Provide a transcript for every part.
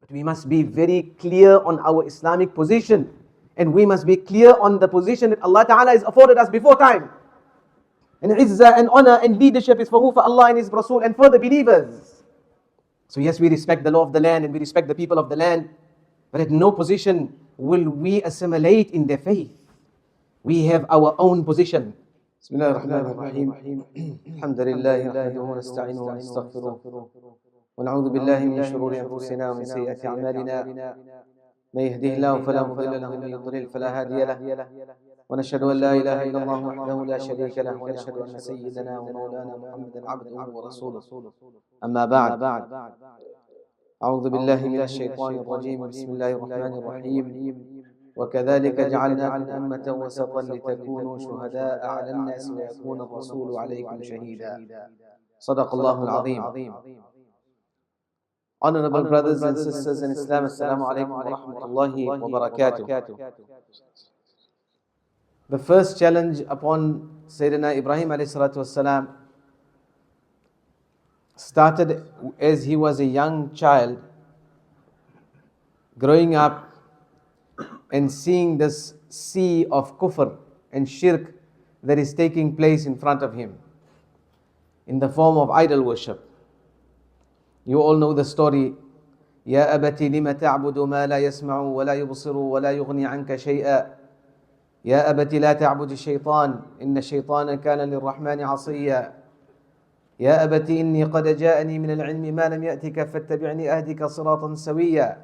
But we must be very clear on our Islamic position. And we must be clear on the position that Allah Ta'ala has afforded us before time. And izzah and honor and leadership is for who? For Allah and His Rasul and for the believers. So yes, we respect the law of the land and we respect the people of the land. But at no position will we assimilate in their faith. We have our own position. بسم الله الرحمن الرحيم الحمد لله نحمده ونستعينه ونستغفره ونعوذ بالله من شرور أنفسنا ومن سيئات أعمالنا من يهده الله فلا مضل له ومن يضلل فلا هادي له ونشهد أن لا إله إلا الله وحده لا شريك له ونشهد أن سيدنا ومولانا محمدا عبده ورسوله أما بعد أعوذ بالله من الشيطان الرجيم بسم الله الرحمن الرحيم وكذلك جعلناكم أمة وسطا لتكونوا شهداء على الناس ويكون الرسول عليكم شهيدا صدق الله العظيم. Honorable brothers and sisters in Islam, Assalamu alaikum wa rahmatullahi wa barakatuh. The first challenge upon Sayyidina Ibrahim alayhi salatu wassalam started as he was a young child, growing up and seeing this sea of kufr and shirk that is taking place in front of him in the form of idol worship. You all know the story. يا أبت لم تعبد ما لا يسمع ولا يبصر ولا يغني عنك شيئا يا أبت لا تعبد الشيطان إن الشيطان كان للرحمن عصيا يا أبت إني قد جاءني من العلم ما لم يأتك فاتبعني أهدك صراطا سويا.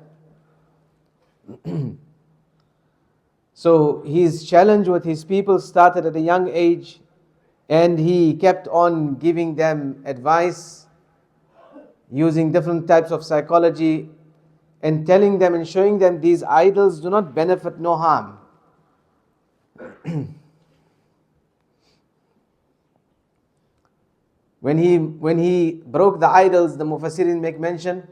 So his challenge with his people started at a young age, and he kept on giving them advice using different types of psychology and telling them and showing them these idols do not benefit nor harm. When he broke the idols, the Mufassirin make mention,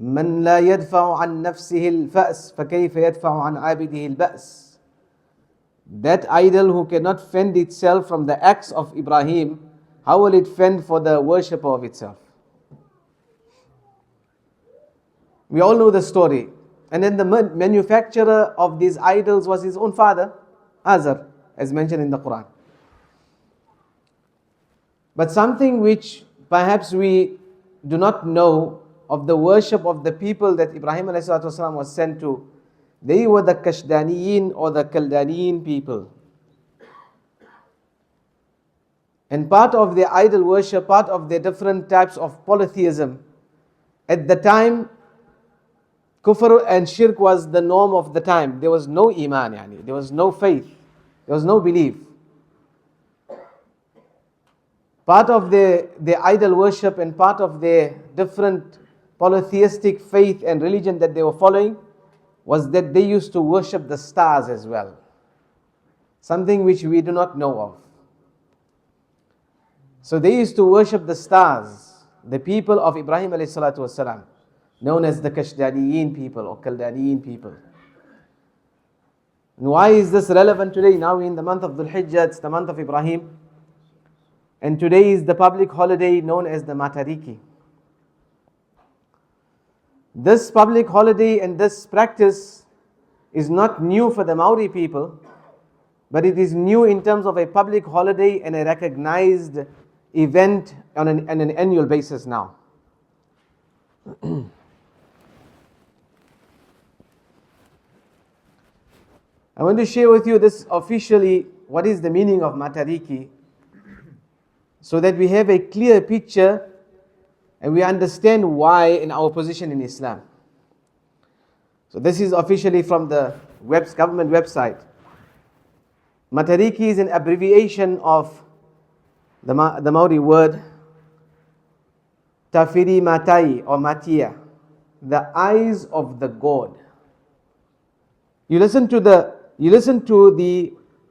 من لا يدفع عن نفسه الفأس فكيف يدفع عن عابده البأس. That idol who cannot fend itself from the acts of Ibrahim, how will it fend for the worshipper of itself? We all know the story. And then the manufacturer of these idols was his own father, Azar, as mentioned in the Quran. But something which perhaps we do not know of the worship of the people that Ibrahim ﷺ was sent to, they were the Kashdaniyin or the Kaldaniyin people. And part of their idol worship, part of their different types of polytheism, at the time, kufr and shirk was the norm of the time. There was no iman, there was no faith, there was no belief. Part of their idol worship and part of their different polytheistic faith and religion that they were following was that they used to worship the stars as well. Something which we do not know of. So they used to worship the stars, the people of Ibrahim alayhi salatu wasalam, known as the Kashdaniyin people or Kaldaniyin people. And why is this relevant today? Now we're in the month of Dhul Hijjah, it's the month of Ibrahim. And today is the public holiday known as the Matariki. This public holiday and this practice is not new for the Maori people, but it is new in terms of a public holiday and a recognized event on an annual basis now. I want to share with you this officially, what is the meaning of Matariki, so that we have a clear picture and we understand why in our position in Islam. So this is officially from the government website. Matariki is an abbreviation of the Maori word Tafiri Matai or Matia, the eyes of the God. You listen to the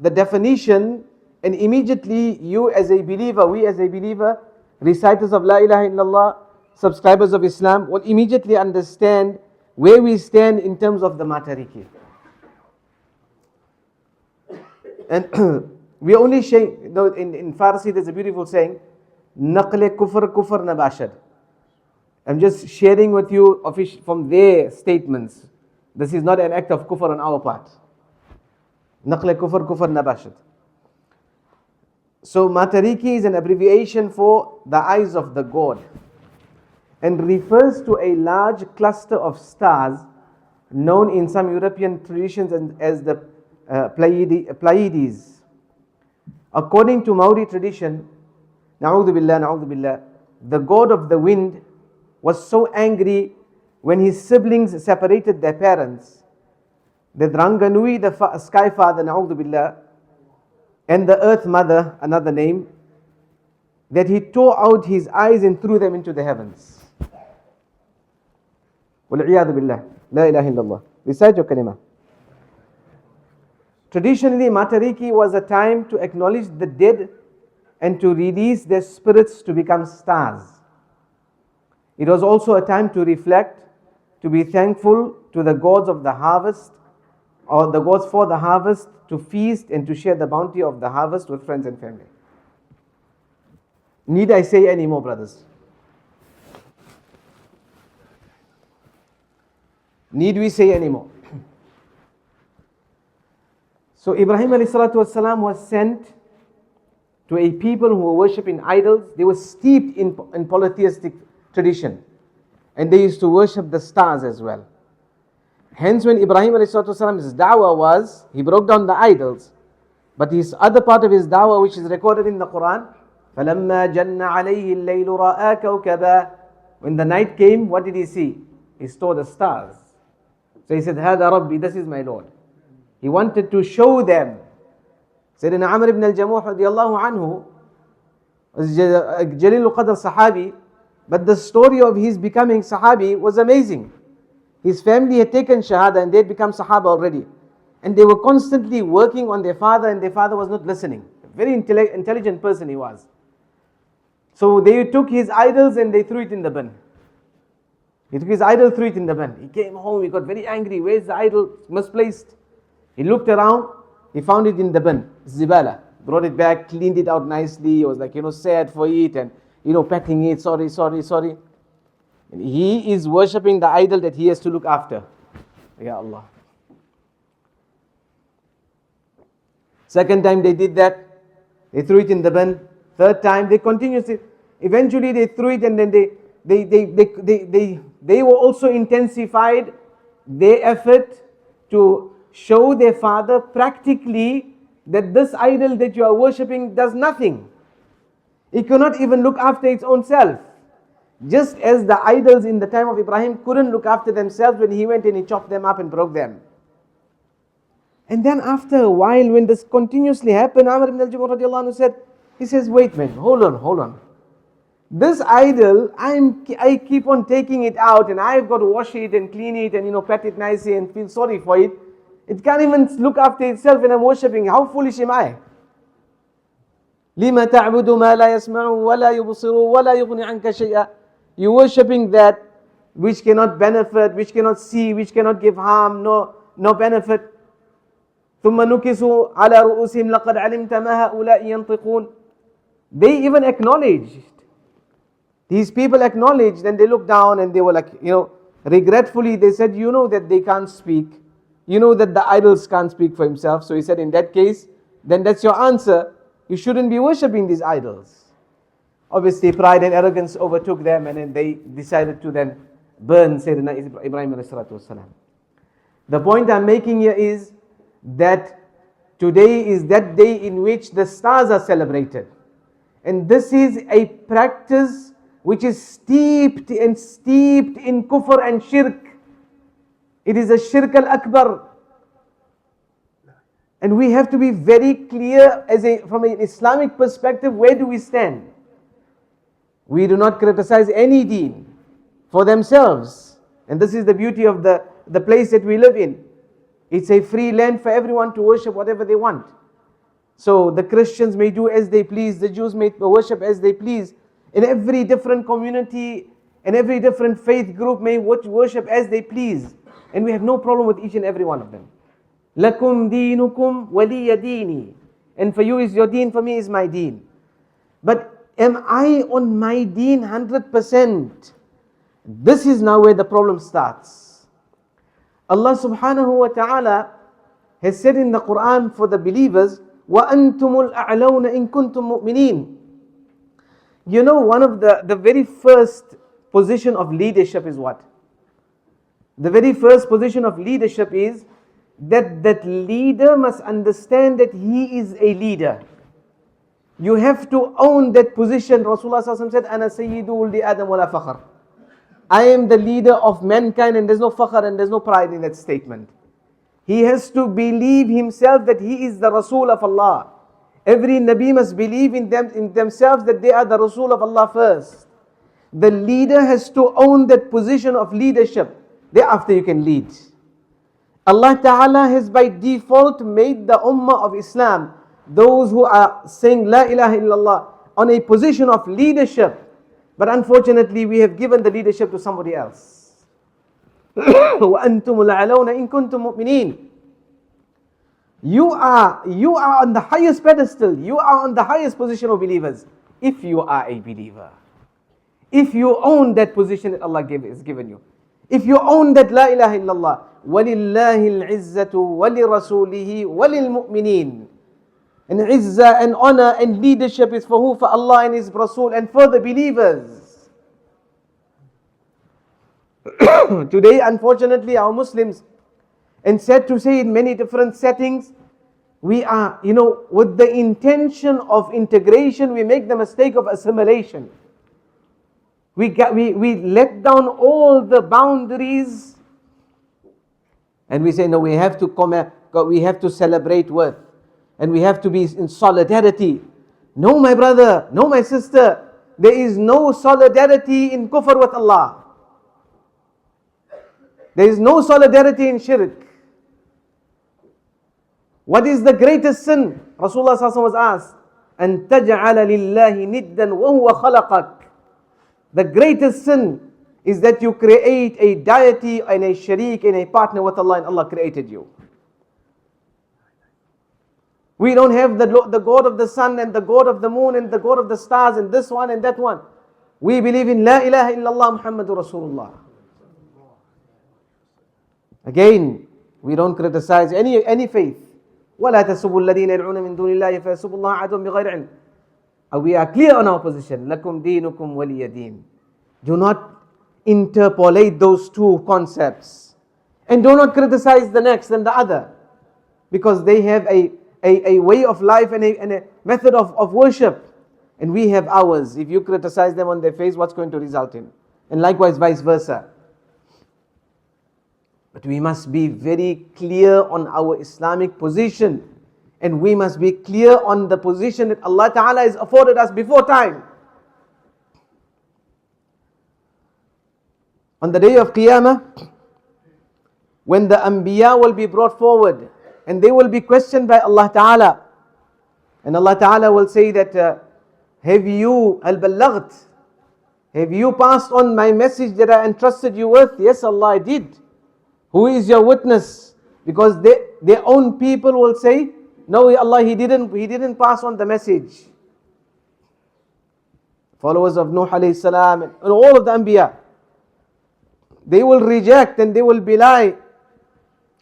definition, and immediately you as a believer, we as a believer, reciters of La ilaha illallah, subscribers of Islam, will immediately understand where we stand in terms of the Matariki. And we only saying, in Farsi there's a beautiful saying, Naqle kufr kufr nabashad. I'm just sharing with you from their statements. This is not an act of kufr on our part. Naql kufr, kufr nabashad. So Matariki is an abbreviation for the eyes of the god, and refers to a large cluster of stars known in some European traditions as the Pleiades. According to Maori tradition, na'udhu billah, the god of the wind was so angry when his siblings separated their parents, the Dranganui, the sky father, na'udhu billah, and the earth mother, another name, that he tore out his eyes and threw them into the heavens. Wal-'iyadhu billah. La ilaha illallah. Recite your kalima. Traditionally, Matariki was a time to acknowledge the dead and to release their spirits to become stars. It was also a time to reflect, to be thankful to the gods of the harvest, or the gods for the harvest, to feast and to share the bounty of the harvest with friends and family. Need I say any more, brothers? Need we say any more? So Ibrahim alayhi salatu wasalam was sent to a people who were worshipping idols. They were steeped in polytheistic tradition, and they used to worship the stars as well. Hence, when Ibrahim alayhi salatu wasalam's da'wah was, he broke down the idols. But his other part of his da'wah, which is recorded in the Quran, فَلَمَّا جَنَّ عَلَيْهِ اللَّيْلُ رَآ كَوْكَبًا. When the night came, what did he see? He saw the stars. So he said, هَذَا رَبِّي, this is my Lord. He wanted to show them. Sayyidina Amr ibn al-Jamuh radiallahu anhu was Jalil Qadr Sahabi, but the story of his becoming Sahabi was amazing. His family had taken Shahada and they had become Sahaba already. And they were constantly working on their father, and their father was not listening. A very intelligent person he was. So they took his idols and they threw it in the bin. He took his idol, threw it in the bin. He came home, he got very angry. Where's the idol? Misplaced. He looked around, he found it in the bin, Zibala. Brought it back, cleaned it out nicely. He was like, sad for it and, patting it, sorry. And he is worshipping the idol that he has to look after. Ya Allah. Second time they did that, they threw it in the bin. Third time they continuously, eventually they threw it, and then they were also intensified their effort to show their father practically that this idol that you are worshipping does nothing. It cannot even look after its own self. Just as the idols in the time of Ibrahim couldn't look after themselves, when he went and he chopped them up and broke them. And then after a while, when this continuously happened, Amr ibn al-Jamuh radiallahu anhu said, he says, wait man, hold on. This idol, I keep on taking it out, and I've got to wash it and clean it and pat it nicely and feel sorry for it. It can't even look after itself when I'm worshipping. How foolish am I? لِمَ تَعْبُدُ مَا لَا يَسْمَعُ وَلَا يُبْصِرُ وَلَا يُغْنِ عَنْكَ شَيْئًا. You're worshipping that which cannot benefit, which cannot see, which cannot give harm, no benefit. ثُمَّ نُكِسُوا عَلَى رُؤُوسِهِمْ لَقَدْ عَلِمْتَ مَا هَؤُلَاءِ يَنْطِقُونَ. They even acknowledged. These people acknowledged, and they looked down and they were like, regretfully they said, that they can't speak. That the idols can't speak for himself. So he said, in that case, then that's your answer. You shouldn't be worshipping these idols. Obviously, pride and arrogance overtook them, and then they decided to then burn Sayyidina Ibrahim alayhi salatu wasalam. The point I'm making here is that today is that day in which the stars are celebrated. And this is a practice which is steeped in kufr and shirk. It is a shirk al-akbar. And we have to be very clear from an Islamic perspective, where do we stand? We do not criticize any deen for themselves. And this is the beauty of the place that we live in. It's a free land for everyone to worship whatever they want. So the Christians may do as they please, the Jews may worship as they please. In every different community and every different faith group may worship as they please. And we have no problem with each and every one of them. لَكُمْ دِينُكُمْ وَلِيَ دِينِي. And for you is your deen, for me is my deen. But am I on my deen 100%? This is now where the problem starts. Allah subhanahu wa ta'ala has said in the Quran for the believers, وَأَنْتُمُ الْأَعْلَوْنَ إِن كُنْتُم مُؤْمِنِينَ. You know, one of the very first position of leadership is what? The very first position of leadership is that leader must understand that he is a leader. You have to own that position. Rasulullah said, "Ana sayyidu uldi Adam wala fakhr." I am the leader of mankind, and there's no fakhr and there's no pride in that statement. He has to believe himself that he is the Rasul of Allah. Every Nabi must believe in themselves that they are the Rasul of Allah first. The leader has to own that position of leadership. Thereafter you can lead. Allah Ta'ala has by default made the Ummah of Islam, those who are saying La ilaha illallah, on a position of leadership. But unfortunately we have given the leadership to somebody else. وَأَنْتُمُ الْأَعْلَوْنَ إِن كُنْتُم مُؤْمِنِينَ. You are on the highest pedestal. You are on the highest position of believers. If you are a believer. If you own that position that Allah has given you. If you own that La ilaha illallah. وَلِلَّهِ الْعِزَّةُ وَلِرَسُولِهِ وَلِلْمُؤْمِنِينَ. And izzah and honor and leadership is for who? For Allah and His Rasul and for the believers. Today, unfortunately, our Muslims, and sad to say in many different settings, we are, with the intention of integration, we make the mistake of assimilation. We let down all the boundaries and we say, no, we have to celebrate with, and we have to be in solidarity. No, my brother, no, my sister, there is no solidarity in kufr with Allah. There is no solidarity in shirk. What is the greatest sin? Rasulullah ﷺ was asked, أَن تَجْعَلَ لِلَّهِ نِدًّا وَهُوَ خَلَقَكَ. The greatest sin is that you create a deity and a sharik and a partner with Allah, and Allah created you. We don't have the God of the sun and the God of the moon and the God of the stars and this one and that one. We believe in La ilaha illallah Muhammadur Rasulullah. Again, we don't criticize any faith. وَلَا تَسُبُّوا الَّذِينَ يَدْعُونَ مِن دُونِ اللَّهِ فَيَسُبُّوا اللَّهَ عَدْوًا بِغَيْرِ عِلْمٍ. We are clear on our position. لَكُمْ دِينُكُمْ وَلِيَ دِينٍ. Do not interpolate those two concepts. And do not criticize the next and the other. Because they have a way of life and a method of worship. And we have ours. If you criticize them on their face, what's going to result in? And likewise vice versa. But we must be very clear on our Islamic position. And we must be clear on the position that Allah Ta'ala has afforded us before time. On the day of Qiyamah, when the Anbiya will be brought forward, and they will be questioned by Allah Ta'ala. And Allah Ta'ala will say that, have you al-ballaght? Have you passed on my message that I entrusted you with? Yes, Allah, I did. Who is your witness? Because their own people will say, no, Allah, he didn't pass on the message. Followers of Nuh alayhi salam and all of the Anbiya, they will reject and they will belie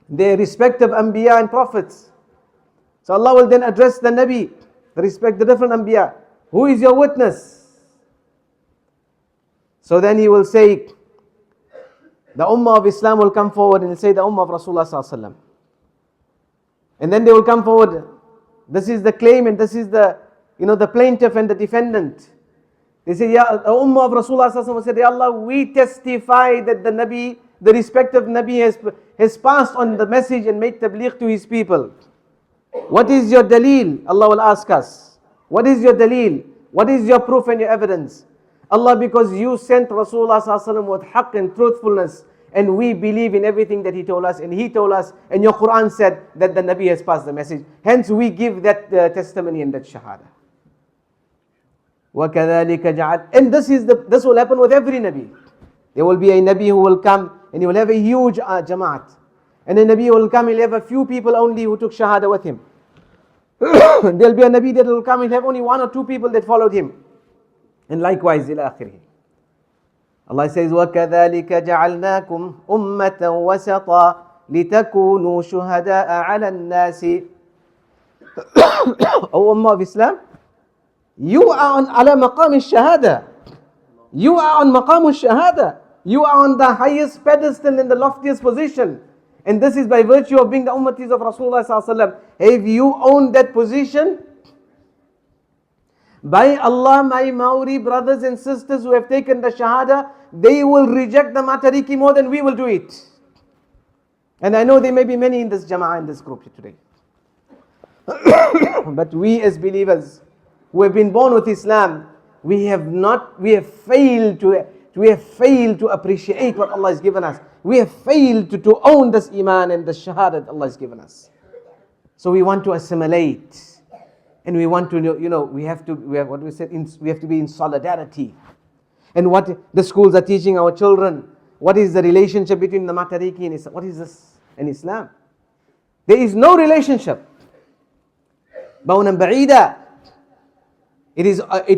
their respective Anbiya and Prophets. So Allah will then address the Nabi, the different Anbiya. Who is your witness? So then he will say, the Ummah of Islam will come forward and say the Ummah of Rasulullah sallallahu alaihi wasallam. And then they will come forward. This is the claimant, this is the plaintiff and the defendant. They say, the Ummah of Rasulullah sallallahu alaihi wasallam said, Ya Allah, we testify that the Nabi, the respective Nabi has passed on the message and made tabligh to his people. What is your daleel? Allah will ask us. What is your daleel? What is your proof and your evidence? Allah, because you sent Rasulullah sallallahu alaihi wasallam with haqq and truthfulness, and we believe in everything that he told us, and he told us, and your Quran said that the Nabi has passed the message. Hence we give that testimony and that shahada. وَكَذَلِكَ جَعَلْ. And this will happen with every Nabi. There will be a Nabi who will come and he will have a huge Jamaat. And a Nabi will come, he'll have a few people only who took Shahada with him. There'll be a Nabi that will come and have only one or two people that followed him. And likewise, ila akhirih. Allah says, وَكَذَلِكَ جَعَلْنَاكُمْ أُمَّةً وَسَطًا لِتَكُونُوا شُهَدَاءَ عَلَى النَّاسِ. O Ummah of Islam, you are on ala maqam al-shahada. You are on maqam al-shahada. You are on the highest pedestal in the loftiest position. And this is by virtue of being the ummatis of Rasulullah sallallahu alaihi wasallam. If you own that position, by Allah, my Maori brothers and sisters who have taken the shahada, they will reject the matariki more than we will do it. And I know there may be many in this jama'ah, in this group today. But we as believers who have been born with Islam, we have failed to appreciate what Allah has given us. We have failed to own this iman and the shahada that Allah has given us. So we want to assimilate. And we want to, we have to be in solidarity. And what the schools are teaching our children, what is the relationship between the matariki and Islam? What is this in Islam? There is no relationship. Bawnan ba'ida. It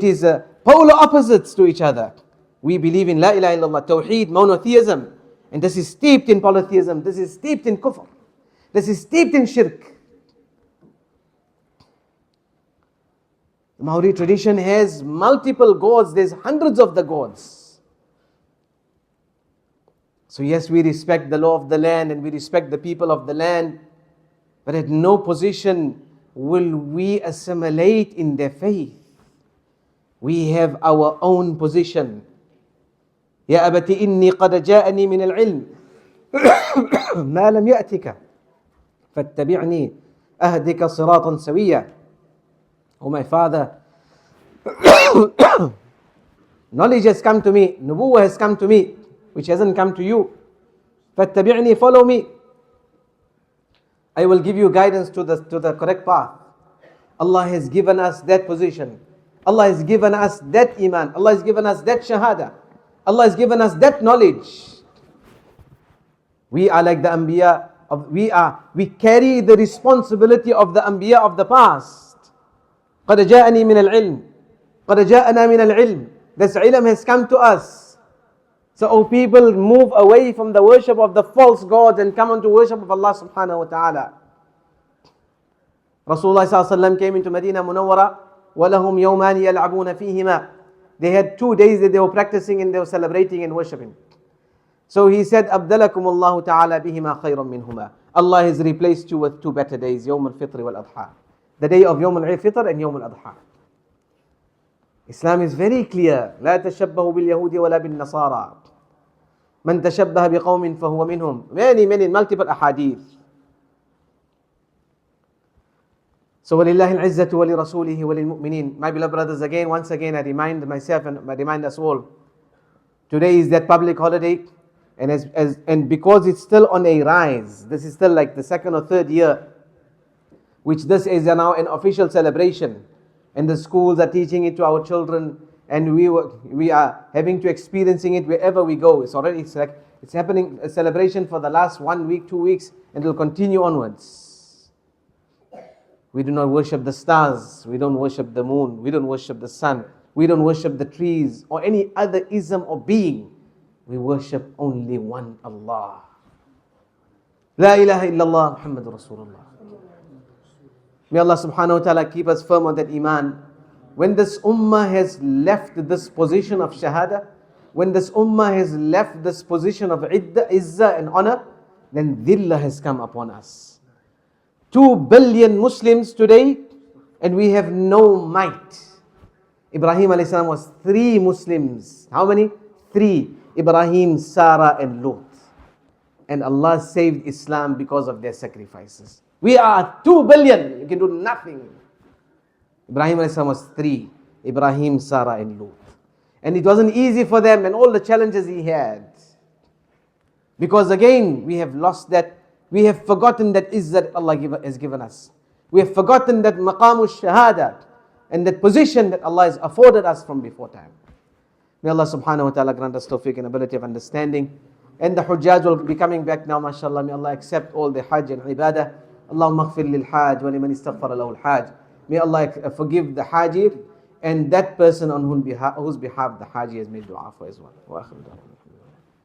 is polar opposites to each other. We believe in La ilaha illallah, Tawheed, monotheism. And this is steeped in polytheism. This is steeped in kufr. This is steeped in shirk. The Maori tradition has multiple gods. There's hundreds of the gods. So yes, we respect the law of the land and we respect the people of the land. But at no position will we assimilate in their faith. We have our own position. يا أبت إني قد جاءني من العلم ما لم يأتك فاتبعني أهدك صراطا سويا. Oh my father, knowledge has come to me, nubuwwah has come to me, which hasn't come to you. فاتبعني, follow me. I will give you guidance to the correct path. Allah has given us that position. Allah has given us that iman. Allah has given us that shahada. Allah has given us that knowledge. We are like the anbiya we carry the responsibility of the anbiya of the past. قَدْ جَاءَنِي مِنَ الْعِلْمِ قَدْ جَاءَنَا مِنَ الْعِلْمِ. This ilm has come to us. So, O people, move away from the worship of the false gods and come on to worship of Allah subhanahu wa ta'ala. Rasulullah sallallahu alaihi wasallam came into Medina Munawwara. وَلَهُمْ يَوْمَانِ يَلْعَبُونَ فِيهِمَا. They had 2 days that they were practicing and they were celebrating and worshipping. So he said, أَبْدَلَكُمُ اللَّهُ تَعَالَى بِهِمَا خَيْرًا مِنْهُمَا. Allah has replaced you with 2 better days, يوم الفطر والأضحى. The day of يوم الفطر and يوم الأضحى. Islam is very clear. لا تشبهوا باليهود ولا بالنصارى. من تشبه بقوم فهو منهم. Many multiple ahadith. So وَلِلَّهِ الْعِزَّةُ وَلِرَسُولِهِ وَلِلْمُؤْمِنِينَ. My beloved brothers, once again, I remind myself and I remind us all. Today is that public holiday, and because it's still on a rise, this is still like the 2nd or 3rd year, which this is now an official celebration, and the schools are teaching it to our children, and we are having to experiencing it wherever we go. It's happening, a celebration for the last 1 week, 2 weeks, and it will continue onwards. We do not worship the stars, we don't worship the moon, we don't worship the sun, we don't worship the trees or any other ism or being. We worship only one Allah. La ilaha illallah Muhammadur Rasulullah. May Allah subhanahu wa ta'ala keep us firm on that iman. When this ummah has left this position of shahada, when this ummah has left this position of izzah and honor, then dhillah has come upon us. 2 billion Muslims today, and we have no might. Ibrahim alayhi salam was 3 Muslims. How many? 3. Ibrahim, Sarah and Lut. And Allah saved Islam because of their sacrifices. We are 2 billion. You can do nothing. Ibrahim alayhi salam was 3. Ibrahim, Sarah and Lut. And it wasn't easy for them and all the challenges he had. Because again, we have lost that. We have forgotten that izzah that Allah has given us. We have forgotten that maqamu shahada and that position that Allah has afforded us from before time. May Allah subhanahu wa ta'ala grant us tawfiq and ability of understanding. And the hujjaj will be coming back now, mashallah. May Allah accept all the hajj and ibadah. Allahumma aghfir lil hajj wa liman istaghfara lahu al hajj. May Allah forgive the hajj and that person on whose behalf the Haji has made dua for as well.